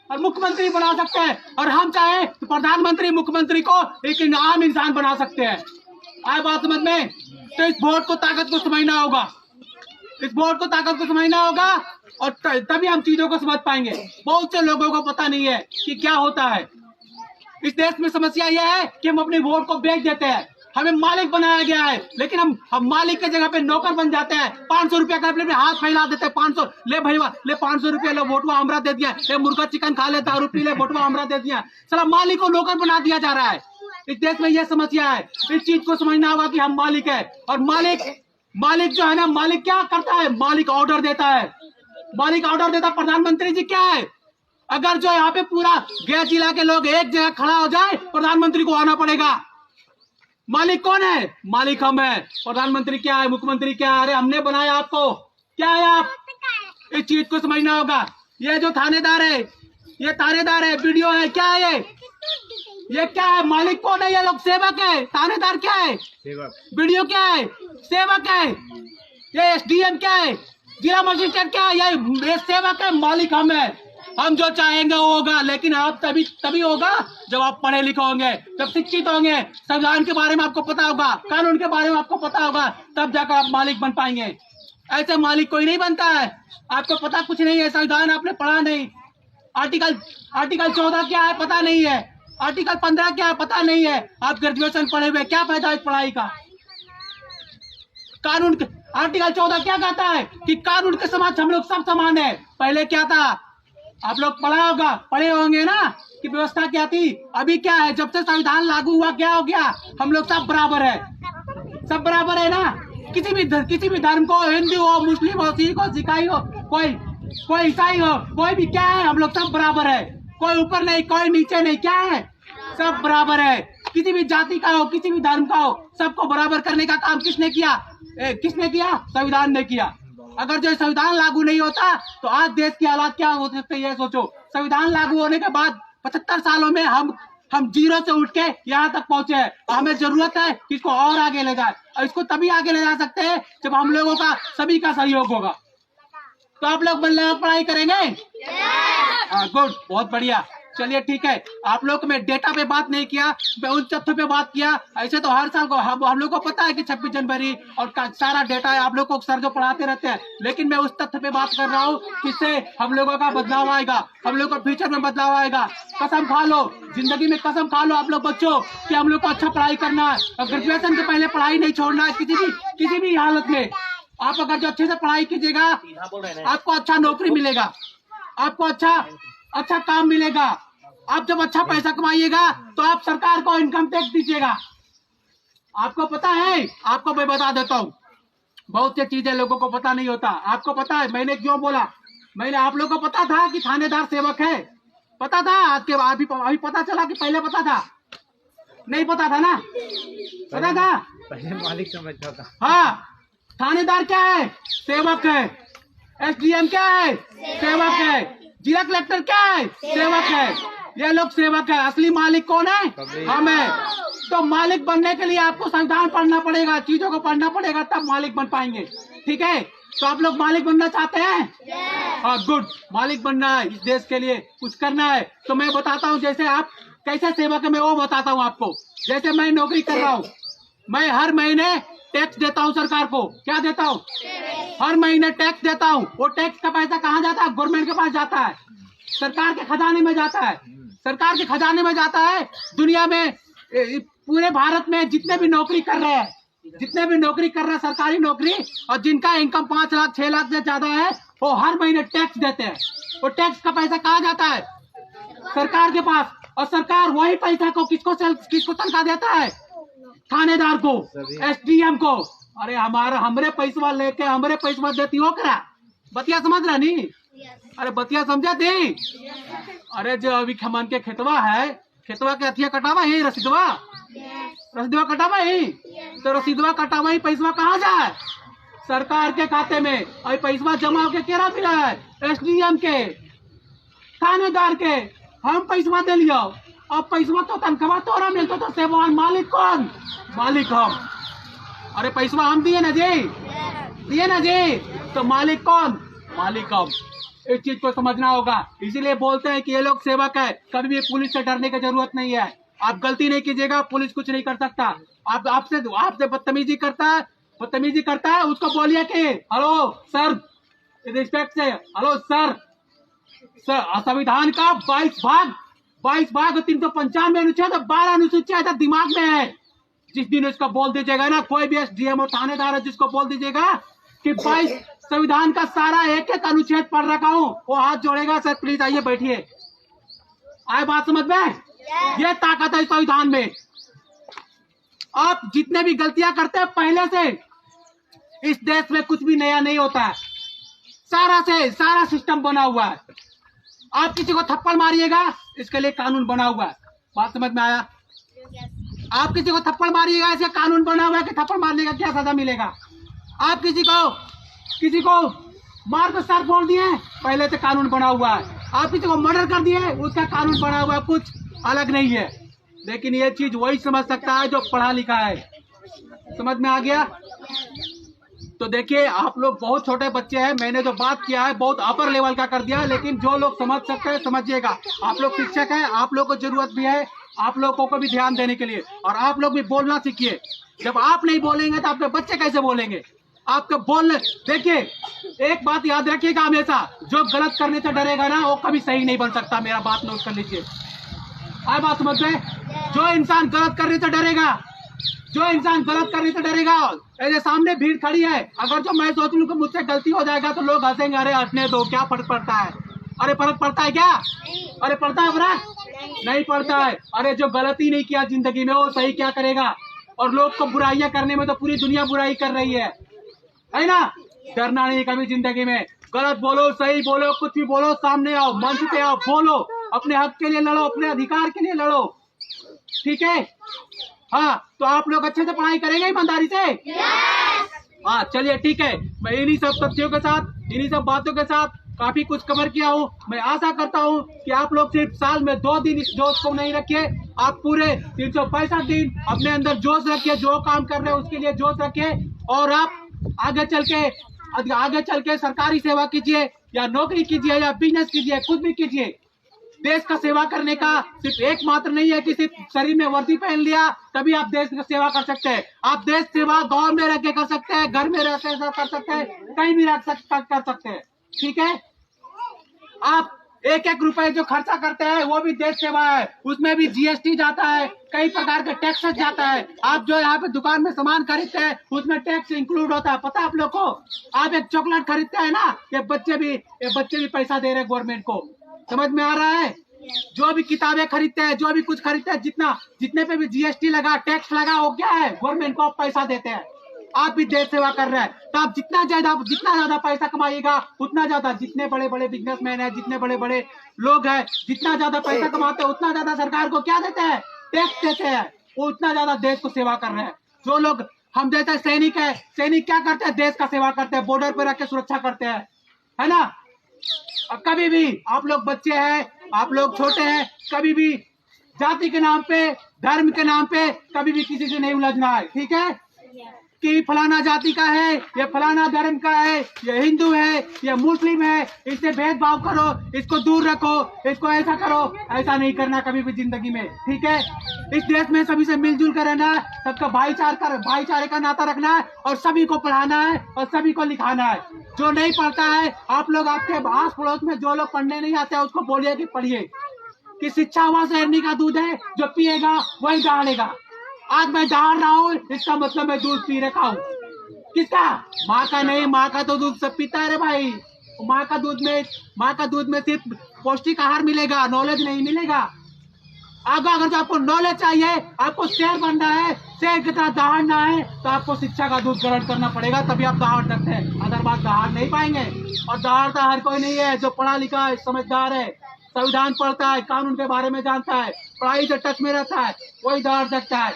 और मुख्यमंत्री बना सकते हैं, और हम चाहे तो प्रधानमंत्री मुख्यमंत्री को एक आम इंसान बना सकते हैं। आए बात समझ में? तो इस वोट को ताकत को समझना होगा, इस वोट को ताकत को समझना होगा, और तभी हम चीजों को समझ पाएंगे। बहुत से लोगों को पता नहीं है कि क्या होता है इस देश में। समस्या यह है कि हम अपने वोट को बेच देते हैं, हमें मालिक बनाया गया है, लेकिन हम मालिक की जगह पे नौकर बन जाते हैं। 500 रुपया का अपने हाथ फैला देते हैं, 500 ले भैया ले 500 रुपया ले, वोटवा हमरा दे दिया, ले मुर्गा चिकन खा ले, दारू पी ले, वोटवा हमरा दे दिया। साला मालिक को नौकर बना दिया जा रहा है। इस देश में यह समस्या है। इस चीज को समझना होगा कि हम मालिक है, और मालिक जो है ना, मालिक क्या करता है? मालिक ऑर्डर देता है, मालिक ऑर्डर देता। प्रधानमंत्री जी क्या है? अगर जो यहाँ पे पूरा गया जिला के लोग एक जगह खड़ा हो जाए, प्रधानमंत्री को आना पड़ेगा। मालिक कौन है? मालिक हम है। प्रधानमंत्री क्या है? मुख्यमंत्री क्या है? अरे हमने बनाया आपको, क्या है आप? इस चीज को समझना होगा। ये जो थानेदार है, ये थानेदार है, वीडियो है, क्या है ये क्या है? मालिक कौन है? ये लोग सेवक है। थानेदार क्या है? वीडियो क्या है? सेवक है। ये एसडीएम क्या है? जिला मजिस्ट्रेट क्या है? ये सेवक है। मालिक हम है। हम जो चाहेंगे वो होगा, लेकिन आप तभी होगा जब आप पढ़े लिखे होंगे, जब शिक्षित होंगे, संविधान के बारे में आपको पता होगा, कानून के बारे में आपको पता होगा, तब जाकर आप मालिक बन पाएंगे। ऐसे मालिक कोई नहीं बनता है। आपको पता कुछ नहीं है, संविधान आपने पढ़ा नहीं, आर्टिकल 14 क्या है पता नहीं है, आर्टिकल 15 क्या है पता नहीं है। आप ग्रेजुएशन पढ़े हुए, क्या फायदा इस पढ़ाई का? कानून आर्टिकल 14 क्या कहता है कि कानून के समक्ष हम लोग सब समान है। पहले क्या था? आप लोग पढ़े होंगे ना कि व्यवस्था क्या थी। अभी क्या है? जब से संविधान लागू हुआ क्या हो गया? हम लोग सब बराबर है, सब बराबर है ना। किसी भी धर्म को, हिंदू हो, मुस्लिम हो, सिख हो, सिखाई हो, कोई ईसाई हो, कोई भी, क्या है? हम लोग सब बराबर है। कोई ऊपर नहीं, कोई नीचे नहीं, क्या है? सब बराबर है। किसी भी जाति का हो, किसी भी धर्म का हो, सबको बराबर करने का काम किसने किया? संविधान ने किया। अगर जो संविधान लागू नहीं होता तो आज देश की हालात क्या हो सकते, ये सोचो। संविधान लागू होने के बाद 75 सालों में हम जीरो से उठ के यहाँ तक पहुंचे हैं। हमें जरूरत है कि इसको और आगे ले जाए, और इसको तभी आगे ले जा सकते हैं जब हम लोगों का, सभी का सहयोग होगा। तो आप लोग पढ़ाई करेंगे? गुड, बहुत बढ़िया। चलिए ठीक है। आप लोग में डेटा पे बात नहीं किया, मैं उन तथ्यों पे बात किया। ऐसे तो हर साल को हम लोग को पता है कि 26 जनवरी और सारा डेटा है, आप लोग को सर जो पढ़ाते रहते हैं, लेकिन मैं उस तथ्य पे बात कर रहा हूँ जिससे हम लोगों का बदलाव आएगा, हम लोग का फ्यूचर में बदलाव आएगा। कसम खा लो, जिंदगी में कसम खा लो आप लोग बच्चों कि हम लोग को अच्छा पढ़ाई करना है, और ग्रेजुएशन से पहले पढ़ाई नहीं छोड़ना है किसी भी हालत में। आप अगर जो अच्छे से पढ़ाई कीजिएगा, आपको अच्छा नौकरी मिलेगा, आपको अच्छा काम मिलेगा। आप जब अच्छा पैसा कमाइएगा तो आप सरकार को इनकम टैक्स दीजिएगा। आपको पता है, आपको मैं बता देता हूँ, बहुत सी चीजें लोगों को पता नहीं होता। आपको पता है मैंने क्यों बोला? मैंने आप लोगों को पता था कि थानेदार सेवक है, पता था? अभी पता चला कि पहले पता था? नहीं पता था ना? पता था? पहले मालिक समझता था। हाँ, थानेदार क्या है? सेवक है। एसडीएम क्या है? सेवक है। जिला कलेक्टर क्या है? सेवक है। ये लोग सेवक है। असली मालिक कौन है? हम है। तो मालिक बनने के लिए आपको संविधान पढ़ना पड़ेगा, चीजों को पढ़ना पड़ेगा, तब मालिक बन पाएंगे। ठीक है? तो आप लोग मालिक बनना चाहते हैं? हाँ, गुड। मालिक बनना है, इस देश के लिए कुछ करना है। तो मैं बताता हूँ जैसे आप कैसे सेवक है, मैं वो बताता हूँ आपको। जैसे मैं नौकरी कर रहा हूँ, मैं हर महीने टैक्स देता हूँ सरकार को। क्या देता हूँ? हर महीने टैक्स देता हूँ। वो टैक्स का पैसा कहाँ जाता है? गवर्नमेंट के पास जाता है, सरकार के खजाने में जाता है। सरकार के खजाने में जाता है। दुनिया में, पूरे भारत में जितने भी नौकरी कर रहे हैं सरकारी नौकरी, और जिनका इनकम 5 लाख 6 लाख से ज्यादा है, वो हर महीने टैक्स देते हैं। वो टैक्स का पैसा कहाँ जाता है? सरकार के पास। और सरकार वही पैसा को किसको तनख्वाह देता है? थानेदार को, एसडीएम को। अरे हमरे पैसा लेके हमरे पैसा देती हो करा। बतिया समझ रहा नहीं? अरे बतिया समझा दी? अरे जो अभी खमन के खेतवा है, खेतवा के अथिया कटावा ही, रसीदवा कटावा ही, तो रसीदवा कटावा ही, पैसा कहाँ जाए? सरकार के खाते में। और पैसा जमा होके केरा मिला है? एसडीएम के, थानेदार के। हम पैसा दे लियो, अब पैसा तो तनख्वाह तोरा मिलता, तो सेवान मालिक कौन? मालिक हम। अरे पैसा हम दिए ना जी, तो मालिक कौन? मालिक हम। इस चीज को समझना होगा। इसीलिए बोलते हैं कि ये लोग सेवक है, कभी भी पुलिस से डरने की जरूरत नहीं है। आप गलती नहीं कीजिएगा, पुलिस कुछ नहीं कर सकता। आप आपसे बदतमीजी करता है उसको बोलिए कि हेलो सर, रिस्पेक्ट से हेलो सर। संविधान का 22 भाग 395 अनुच्छेद 12 अनुसूचित दिमाग में है। जिस दिन उसको बोल दीजिएगा ना, कोई भी एसडीएम और थानेदार है जिसको बोल दीजिएगा कि 22 संविधान का सारा एक एक अनुच्छेद पढ़ रखा हूँ, वो हाथ जोड़ेगा। सर प्लीज आइए बैठिए। आए बात समझ में? ये ताकत है संविधान में। आप जितने भी गलतियां करते हैं पहले से, इस देश में कुछ भी नया नहीं होता है। सारा सिस्टम बना हुआ है। आप किसी को थप्पड़ मारिएगा, इसके लिए कानून बना हुआ है। बात समझ में आया? आप किसी को थप्पड़ मारिएगा, ऐसे कानून बना हुआ है कि थप्पड़ मारने का क्या सजा मिलेगा। आप किसी को मार कर सर फोड़ दिए, पहले से कानून बना हुआ है। आप किसी को मर्डर कर दिए, उसका कानून बना हुआ है, कुछ अलग नहीं है। लेकिन ये चीज वही समझ सकता है जो पढ़ा लिखा है। समझ में आ गया? तो देखिए, आप लोग बहुत छोटे बच्चे हैं, मैंने जो बात किया है बहुत अपर लेवल का कर दिया, लेकिन जो लोग समझ सकते हैं समझिएगा। आप लोग शिक्षक हैं, आप लोग को जरूरत भी है आप लोगों को भी ध्यान देने के लिए, और आप लोग भी बोलना सीखिए। जब आप नहीं बोलेंगे तो आपके बच्चे कैसे बोलेंगे? आपके बोलने, देखिए एक बात याद रखिएगा हमेशा, जो गलत करने से डरेगा ना वो कभी सही नहीं बन सकता। मेरा बात नोट कर लीजिए। आए बात समझ में? जो इंसान गलत करने से डरेगा, ऐसे सामने भीड़ खड़ी है, अगर जो मैं सोच लूं कि मुझसे गलती हो जाएगा तो लोग हंसेंगे, अरे हंसने दो, क्या फर्क पड़ता है। अरे फर्क पड़ता है क्या? अरे पड़ता है फर्क? नहीं पड़ता है। अरे जो गलती नहीं किया जिंदगी में वो सही क्या करेगा? और लोग को बुराइयां करने में तो पूरी दुनिया बुराई कर रही है ना? डरना नहीं कभी जिंदगी में। गलत बोलो, सही बोलो, कुछ भी बोलो, सामने आओ, मंच पे आओ, बोलो, अपने हक के लिए लड़ो, अपने अधिकार के लिए लड़ो। ठीक है? हाँ, तो आप लोग अच्छे से पढ़ाई करेंगे ईमानदारी से? हाँ चलिए ठीक है। मैं इन्हीं सब तथ्यों के साथ, इन्हीं सब बातों के साथ काफी कुछ कवर किया हूँ। मैं आशा करता हूँ कि आप लोग सिर्फ साल में 2 दिन इस जोश को नहीं रखिए, आप पूरे 365 दिन अपने अंदर जोश रखिए। जो काम कर रहे हैं उसके लिए जोश रखिए, और आप आगे चल के सरकारी सेवा कीजिए, या नौकरी कीजिए, या बिजनेस कीजिए, कुछ भी कीजिए। देश का सेवा करने का सिर्फ एकमात्र नहीं है कि सिर्फ शरीर में वर्दी पहन लिया तभी आप देश की सेवा कर सकते हैं। आप देश सेवा गांव में रह के कर सकते हैं, घर में रह के कर सकते हैं, कहीं भी कर सकते हैं। ठीक है? आप एक एक रुपए जो खर्चा करते हैं वो भी देश सेवा है। उसमें भी जीएसटी जाता है, कई प्रकार के टैक्सेस जाता है। आप जो यहाँ पे दुकान में सामान खरीदते हैं उसमें टैक्स इंक्लूड होता है, पता है आप लोग को? आप एक चॉकलेट खरीदते हैं ना, ये बच्चे भी पैसा दे रहे हैं गवर्नमेंट को। समझ में आ रहा है? जो भी किताबें खरीदते हैं, जो भी कुछ खरीदते हैं, जितने पे भी जीएसटी लगा, टैक्स लगा, हो गया है गवर्नमेंट को आप पैसा देते हैं। आप भी देश सेवा कर रहे हैं, तो आप जितना ज्यादा पैसा कमाइएगा उतना ज्यादा, जितने बड़े बड़े बिजनेसमैन हैं, जितने बड़े बड़े लोग हैं, जितना ज्यादा पैसा कमाते हैं उतना ज्यादा सरकार को क्या देते हैं? टैक्स देते हैं। वो उतना ज्यादा देश को सेवा कर रहे हैं। जो लोग हम जैसे सैनिक है, सैनिक क्या करते हैं? देश का सेवा करते हैं, बॉर्डर पे रख के सुरक्षा करते हैं, है ना? कभी भी आप लोग बच्चे हैं, आप लोग छोटे हैं, कभी भी जाति के नाम पे, धर्म के नाम पे कभी भी किसी से नहीं उलझना है। ठीक है? कि फलाना जाति का है, ये फलाना धर्म का है, ये हिंदू है, ये मुस्लिम है, इससे भेदभाव करो, इसको दूर रखो, इसको ऐसा करो, ऐसा नहीं करना कभी भी जिंदगी में। ठीक है? इस देश में सभी से मिलजुल कर रहना है, सबका भाईचारे का नाता रखना है, और सभी को पढ़ाना है और सभी को लिखाना है। जो नहीं पढ़ता है, आप लोग आपके आस पड़ोस में जो लोग पढ़ने नहीं आते हैं उसको बोलिए कि पढ़िए, कि शिक्षा वहां से हिरनी का दूध है, जो पिएगा वही दहाड़ेगा। आज मैं दहाड़ रहा हूँ, इसका मतलब मैं दूध पी रखा हूँ। किसका? माँ का नहीं, माँ का तो दूध सब पीता है रे भाई। माँ का दूध में सिर्फ पौष्टिक आहार मिलेगा, नॉलेज नहीं मिलेगा। अगर जो आपको नॉलेज चाहिए, आपको शेर बनना है, शेर की तरह दहाड़ना है, तो आपको शिक्षा का दूध ग्रहण करना पड़ेगा, तभी आप दहाड़ सकते हैं। अदरवाइज दहाड़ नहीं पाएंगे। और दहाड़ता हर कोई नहीं है। जो पढ़ा लिखा है, समझदार है, संविधान पढ़ता है, कानून के बारे में जानता है, पढ़ाई से टच में रहता है, वही दहाड़ सकता है।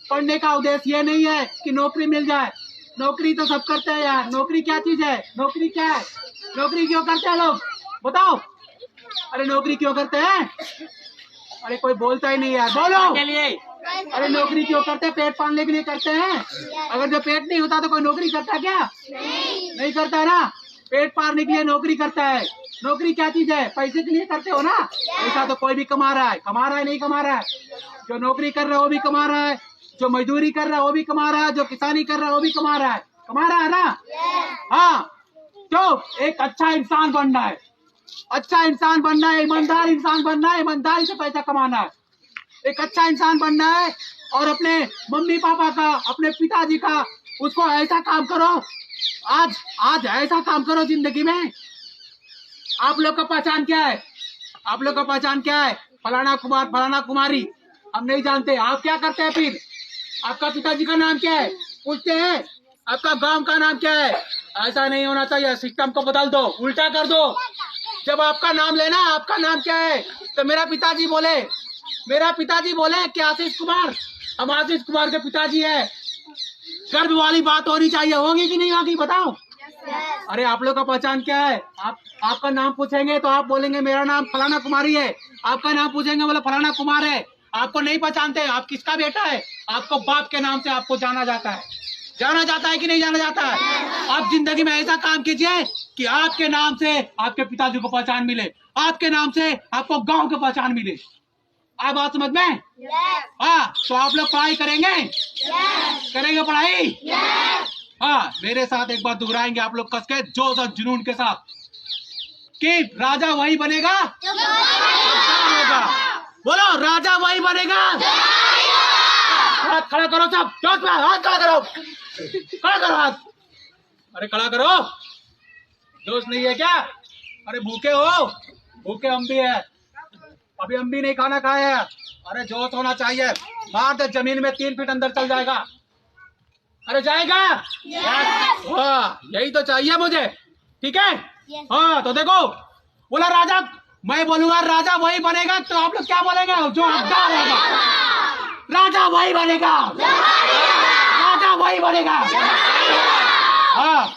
पढ़ने का उद्देश्य ये नहीं है कि नौकरी मिल जाए। नौकरी तो सब करते हैं यार। नौकरी क्या चीज है? नौकरी क्या है? नौकरी क्यों करते हैं लोग? बताओ। अरे नौकरी क्यों करते हैं? अरे कोई बोलता ही नहीं यार, बोलो के लिए। अरे नौकरी क्यों करते हैं? पेट पालने के लिए करते हैं। अगर जो पेट नहीं होता तो कोई नौकरी करता क्या? नहीं करता ना। पेट पालने के लिए नौकरी करता है। नौकरी क्या चीज है? पैसे के लिए करते हो ना। पैसा तो कोई भी कमा रहा है नहीं कमा रहा है। जो नौकरी कर रहा है वो भी कमा रहा है, जो मजदूरी कर रहा है वो भी कमा रहा है, जो किसानी कर रहा है वो भी कमा रहा है ना। हाँ, तो एक अच्छा इंसान बनना है, ईमानदार इंसान बनना है, ईमानदारी से पैसा कमाना है, एक अच्छा इंसान बनना है। और अपने मम्मी पापा का, अपने पिताजी का, उसको ऐसा काम करो, आज ऐसा काम करो जिंदगी में। आप लोग का पहचान क्या है? फलाना कुमार, फलाना कुमारी, हम नहीं जानते। आप क्या करते हैं फिर? आपका पिताजी का नाम क्या है पूछते हैं? आपका गांव का नाम क्या है? ऐसा नहीं होना चाहिए। सिस्टम को बदल दो, उल्टा कर दो। जब आपका नाम लेना, आपका नाम क्या है, तो मेरा पिताजी बोले कि आशीष कुमार, हम आशीष कुमार के पिताजी है। गर्व वाली बात होनी चाहिए। होगी कि नहीं होगी बताओ? अरे आप लोग का पहचान क्या है? आपका नाम पूछेंगे तो आप बोलेंगे मेरा नाम फलाना कुमारी है। आपका नाम पूछेंगे बोले फलाना कुमार है। आपको नहीं पहचानते, आप किसका बेटा है? आपको बाप के नाम से आपको जाना जाता है कि नहीं जाना जाता है? आप जिंदगी में ऐसा काम कीजिए कि आपके नाम से आपके पिताजी को पहचान मिले, आपके नाम से आपको गांव को पहचान मिले। आप बात समझ में? हाँ, तो आप लोग पढ़ाई करेंगे पढ़ाई? हाँ, मेरे साथ एक बार दोहराएंगे आप लोग कस के, जोश और जुनून के साथ, कि राजा वही बनेगा जो होगा। बोलो, राजा वही बनेगा। हाथ खड़ा करो सब, जोश में हाथ खड़ा करो हाथ। अरे खड़ा करो, जोश नहीं है क्या? अरे भूखे हो? भूखे हम भी है, अभी हम भी नहीं खाना खाए हैं। अरे जोश होना चाहिए। मार दे जमीन में 3 फीट अंदर चल जाएगा। अरे जाएगा? हाँ, यही तो चाहिए मुझे, ठीक है? हाँ, तो देखो, बोला राजा, मैं बोलूंगा राजा वही बनेगा, तो आप लोग क्या बोलेंगे? जो हकदार होगा, राजा वही बनेगा। हाँ,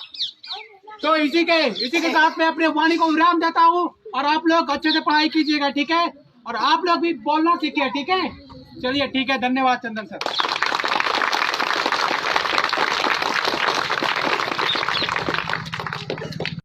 तो इसी के साथ मैं अपने वाणी को विराम देता हूँ। और आप लोग अच्छे से पढ़ाई कीजिएगा, ठीक है? और आप लोग भी बोलना सीखिए, ठीक है? चलिए, ठीक है, धन्यवाद चंदन सर।